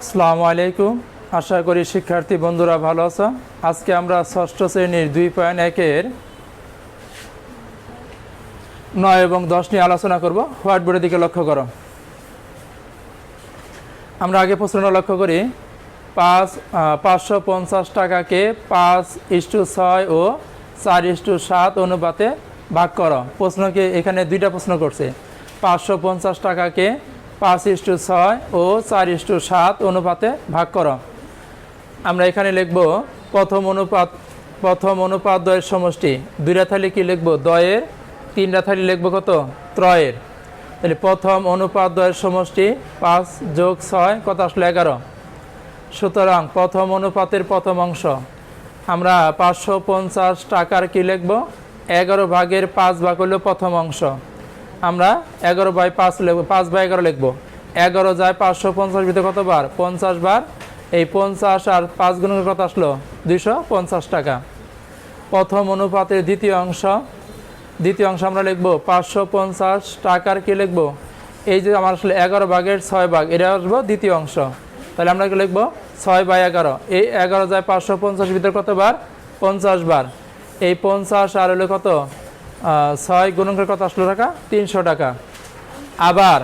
আসসালামু আলাইকুম। আশা করি শিক্ষার্থী বন্ধুরা ভালো আছো। আজকে আমরা ষষ্ঠ শ্রেণীর 2.1-এর 9 এবং 10 নিয়ে আলোচনা করব। হোয়াইট বোর্ডের দিকে লক্ষ্য করো। আমরা আগে প্রশ্নটা লক্ষ্য করি। 550 টাকাকে 5:6 ও 4:7 অনুপাতে ভাগ করো। প্রশ্নকে এখানে দুইটা প্রশ্ন করছে। 550 টাকাকে 5:6 ও 4:7 অনুপাতে ভাগ করো। আমরা এখানে লিখব প্রথম অনুপাত দ্বয়ের সমষ্টি। দুইটা থালি কি লিখব? দ্বয়ের। তিনটা থালি লিখব কত? ত্রয়ের। তাহলে প্রথম অনুপাত দ্বয়ের সমষ্টি 5 + 6 কত আসলো? 11। সুতরাং প্রথম অনুপাতের প্রথম অংশ আমরা 550 টাকার কি লিখব? 11 ভাগের 5 ভাগ হলো প্রথম অংশ। আমরা 11/5 লিখব, 5/11 লিখব। 11 যায় 550 ভিতরে কতবার? 50 বার। এই 50 আর 5 গুণ কত আসলো? 250 টাকা। প্রথম অনুপাতের দ্বিতীয় অংশ আমরা লিখব 550 টাকার কি লিখব? এই যে আমার আসলে 11 ভাগের 6 ভাগ, এটা আসবো দ্বিতীয় অংশ। তাহলে আমরা কি লিখব? 6/11। এই 11 যায় 550 ভিতরে কতবার? 50 বার। এই 50 আর হলো কত? 6 গুণ করে কত আসলো টাকা? 300 টাকা। আবার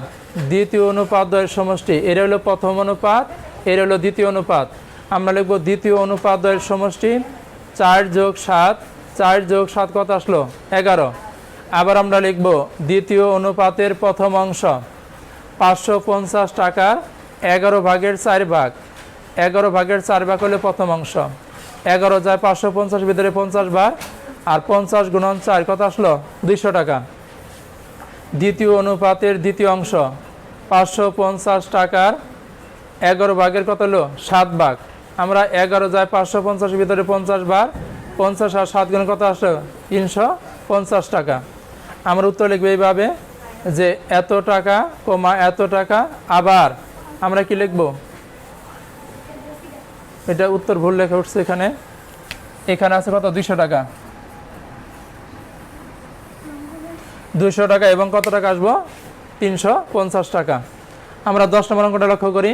দ্বিতীয় অনুপাত দ্বয়ের সমষ্টি, এর হলো প্রথম অনুপাত, এর হলো দ্বিতীয় অনুপাত। আমরা লিখব দ্বিতীয় অনুপাত দ্বয়ের সমষ্টি 4 + 7। 4 + 7 কত আসলো? 11। আবার আমরা লিখব দ্বিতীয় অনুপাতের প্রথম অংশ 550 টাকার 11 ভাগের 4 ভাগ। 11 ভাগের 4 ভাগ হলো প্রথম অংশ। 11 যায় 550 ভিতরে 50 বার। আর 50 × 4 কত আসলো? 200 টাকা। দ্বিতীয় অনুপাতের দ্বিতীয় অংশ 550 টাকার 11 ভাগের কত হলো? 7 ভাগ। আমরা 11 যায় 550 ভিতরে 50 বার। 50 আর 7 গুণ কত আসলো? 350 টাকা। আমরা উত্তর লিখব এইভাবে যে এত টাকা কমা এত টাকা। আবার আমরা কি লিখব? এটা উত্তর ভুল লেখা উঠছে এখানে। এখানে আছে কত? 200 টাকা। 200 টাকা এবং কত টাকা আসবো? 350 টাকা। আমরা 10 নম্বর অঙ্কটা লক্ষ্য করি।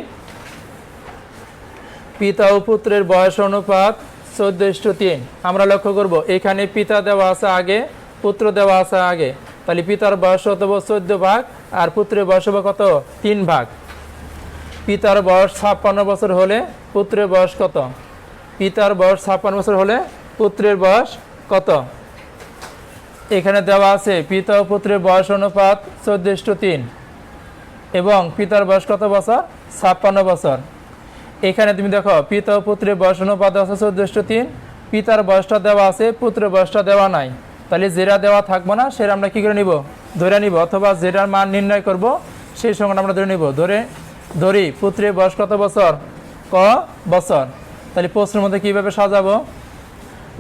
পিতা ও পুত্রের বয়স অনুপাত 14:3। আমরা লক্ষ্য করব এখানে পিতা দেওয়া আছে আগে, পুত্র দেওয়া আছে আগে। তাহলে পিতার বয়স হতে 14 ভাগ আর পুত্রের বয়স হবে কত? 3 ভাগ। পিতার বয়স 56 বছর হলে পুত্রের বয়স কত? পিতার বয়স 56 বছর হলে পুত্রের বয়স কত? এখানে দেওয়া আছে পিতা ও পুত্রের বয়স অনুপাত 14:3 এবং পিতার বয়স কত বছর? 56 বছর। এখানে তুমি দেখো পিতা ও পুত্রের বয়স অনুপাত আছে 14:3। পিতার বয়সটা দেওয়া আছে, পুত্রের বয়সটা দেওয়া নাই। তাহলে যেটা দেওয়া থাকবো না সেটা আমরা কী করে নিব? ধরে নিব, অথবা যেটার মান নির্ণয় করব সেই সংখ্যাটা আমরা ধরে নিব। ধরি পুত্রের বয়স কত বছর? ক বছর। তাহলে প্রশ্নের মধ্যে কীভাবে সাজাবো?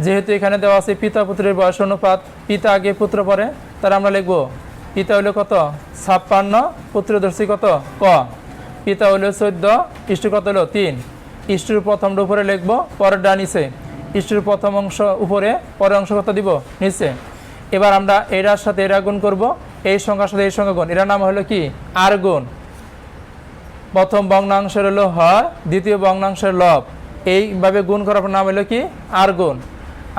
যেহেতু এখানে দেওয়া আছে পিতা পুত্রের বয়স অনুপাত, পিতা আগে পুত্র পরে, তাহলে আমরা লিখব পিতা হইলো কত? 56, পুত্র ধরছি কত? ক। পিতা হইলো 14, ইষ্টু কত হলো? 3। ইষ্টুর প্রথমটা উপরে লিখবো, পরেরটা নিচে। ইষ্টুর প্রথম অংশ উপরে, পরের অংশ কত দিব? নিচে। এবার আমরা এটার সাথে এরা গুণ করব, এই সংখ্যার সাথে এই সংখ্যা গুণ। এটার নাম হলো কি? আর গুণ। প্রথম ভগ্নাংশের হলো হর, দ্বিতীয় ভগ্নাংশের লব। এইভাবে গুণ করার নাম হলো কি? আর গুণ।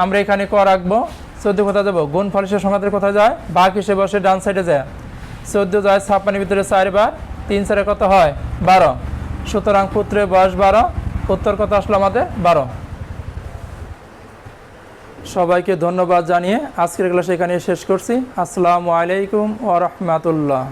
আমরা এখানে ক রাখবো। 14 কোথায় যাবো? গুণ ফলিশের সংখ্যাতে কোথায় যায়? ভাগ হিসেবে বসে ডান সাইডে যায়। 14 যায় 56 ভিতরে 4 বার। 3 4 কত হয়? 12। সুতরাং পুত্রের বয়স 12। উত্তর কত আসলো আমাদের? 12। সবাইকে ধন্যবাদ জানিয়ে আজকের ক্লাস এখানে শেষ করছি। আসসালামু আলাইকুম ওয়া রাহমাতুল্লাহ।